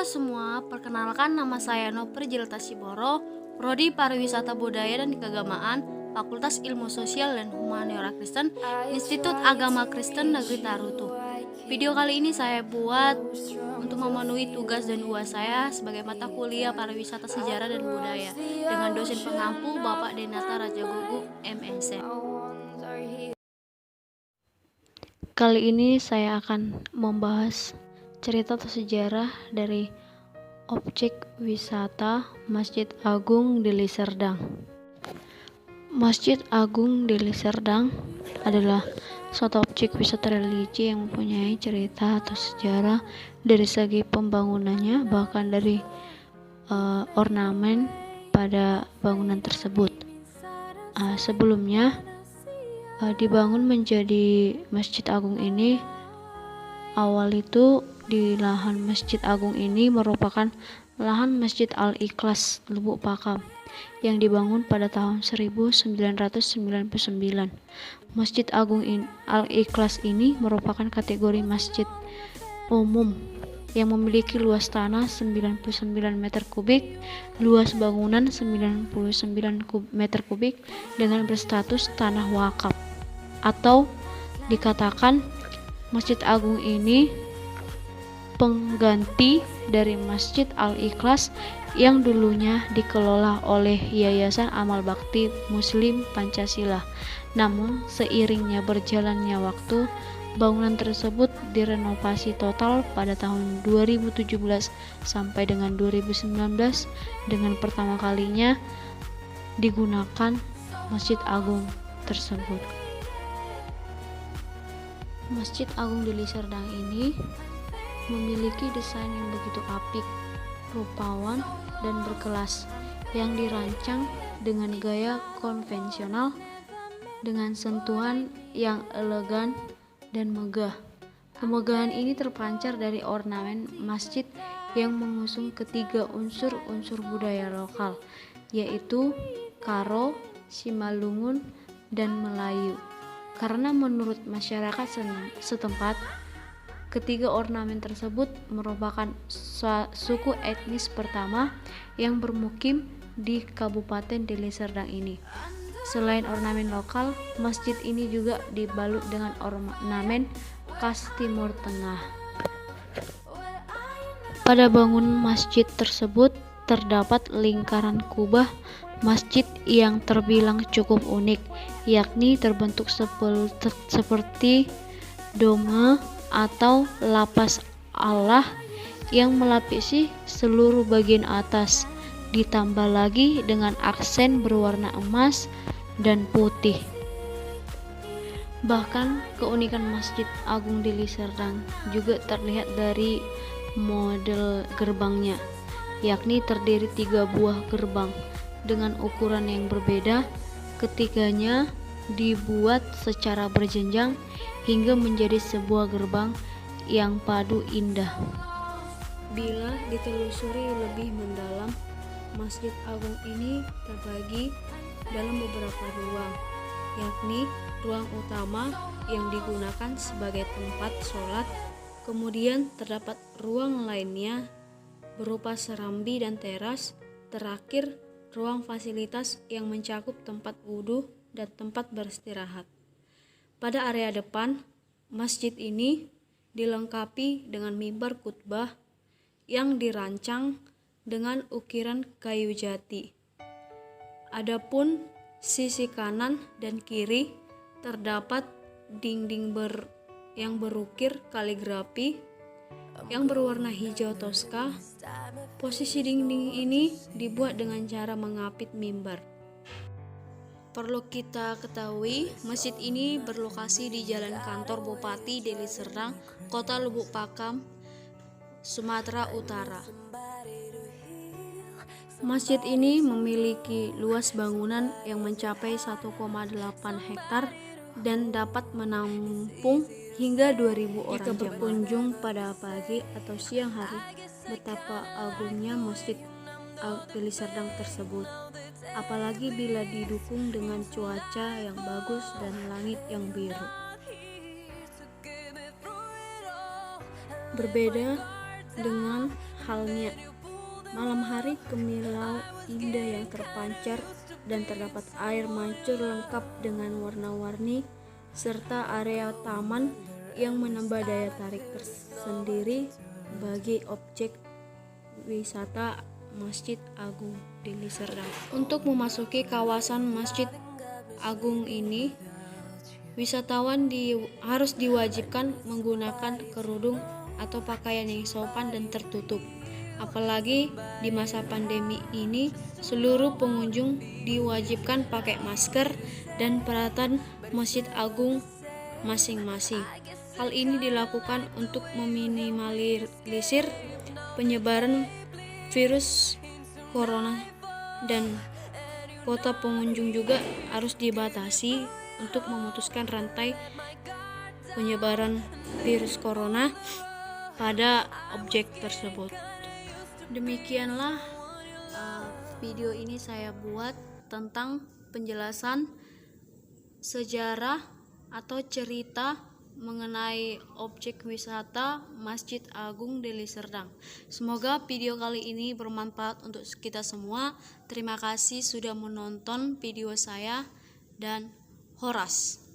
Halo semua, perkenalkan nama saya Nopri Jeltasiboro, Prodi Pariwisata Budaya dan Keagamaan, Fakultas Ilmu Sosial dan Humaniora Kristen, Institut Agama Kristen Negeri Tarutu. Video kali ini saya buat untuk memenuhi tugas dan UAS saya sebagai mata kuliah Pariwisata Sejarah dan Budaya dengan dosen pengampu Bapak Denata Rajagugu, MSc. Kali ini saya akan membahas cerita atau sejarah dari objek wisata Masjid Agung Deli Serdang. Masjid Agung Deli Serdang adalah suatu objek wisata religi yang mempunyai cerita atau sejarah dari segi pembangunannya, bahkan dari ornamen pada bangunan tersebut. Sebelumnya dibangun menjadi Masjid Agung ini, awal itu di lahan Masjid Agung ini merupakan lahan Masjid Al-Ikhlas Lubuk Pakam yang dibangun pada tahun 1999. Masjid Agung Al-Ikhlas ini merupakan kategori masjid umum yang memiliki luas tanah 99 meter kubik, luas bangunan 99 meter kubik dengan berstatus tanah wakaf, atau dikatakan Masjid Agung ini pengganti dari Masjid Al-Ikhlas yang dulunya dikelola oleh Yayasan Amal Bakti Muslim Pancasila. Namun seiringnya berjalannya waktu, bangunan tersebut direnovasi total pada tahun 2017 sampai dengan 2019 dengan pertama kalinya digunakan Masjid Agung tersebut. Masjid Agung Deli Serdang ini memiliki desain yang begitu apik, rupawan, dan berkelas yang dirancang dengan gaya konvensional dengan sentuhan yang elegan dan megah. Kemegahan ini terpancar dari ornamen masjid yang mengusung ketiga unsur budaya lokal, yaitu Karo, Simalungun, dan Melayu. Karena menurut masyarakat setempat, ketiga ornamen tersebut merupakan suku etnis pertama yang bermukim di Kabupaten Deli Serdang ini. Selain ornamen lokal, masjid ini juga dibalut dengan ornamen khas Timur Tengah. Pada bangunan masjid tersebut terdapat lingkaran kubah masjid yang terbilang cukup unik, yakni terbentuk seperti dome atau lapas Allah yang melapisi seluruh bagian atas, ditambah lagi dengan aksen berwarna emas dan putih. Bahkan keunikan Masjid Agung Deli Serdang juga terlihat dari model gerbangnya, yakni terdiri 3 buah gerbang dengan ukuran yang berbeda. Ketiganya dibuat secara berjenjang hingga menjadi sebuah gerbang yang padu indah. Bila ditelusuri lebih mendalam, Masjid Agung ini terbagi dalam beberapa ruang, yakni ruang utama yang digunakan sebagai tempat sholat, kemudian terdapat ruang lainnya berupa serambi dan teras, terakhir ruang fasilitas yang mencakup tempat wudhu dan tempat beristirahat. Pada area depan, masjid ini dilengkapi dengan mimbar khutbah yang dirancang dengan ukiran kayu jati. Adapun sisi kanan dan kiri terdapat dinding yang berukir kaligrafi yang berwarna hijau toska. Posisi dinding ini dibuat dengan cara mengapit mimbar. Perlu kita ketahui, masjid ini berlokasi di Jalan Kantor Bupati Deli Serdang, Kota Lubuk Pakam, Sumatera Utara. Masjid ini memiliki luas bangunan yang mencapai 1,8 hektar dan dapat menampung hingga 2.000 orang jika berkunjung pada pagi atau siang hari. Betapa agungnya Masjid Deli Serdang tersebut, apalagi bila didukung dengan cuaca yang bagus dan langit yang biru. Berbeda dengan halnya. Malam hari kemilau indah yang terpancar dan terdapat air mancur lengkap dengan warna-warni serta area taman yang menambah daya tarik tersendiri bagi objek wisata Masjid Agung Deli Serdang. Untuk memasuki kawasan Masjid Agung ini, wisatawan harus diwajibkan menggunakan kerudung atau pakaian yang sopan dan tertutup. Apalagi di masa pandemi ini, seluruh pengunjung diwajibkan pakai masker dan peralatan Masjid Agung masing-masing. Hal ini dilakukan untuk meminimalisir penyebaran virus corona, dan kuota pengunjung juga harus dibatasi untuk memutuskan rantai penyebaran virus corona pada objek tersebut. Demikianlah video ini saya buat tentang penjelasan sejarah atau cerita mengenai objek wisata Masjid Agung Deli Serdang. Semoga video kali ini bermanfaat untuk kita semua. Terima kasih sudah menonton video saya dan Horas.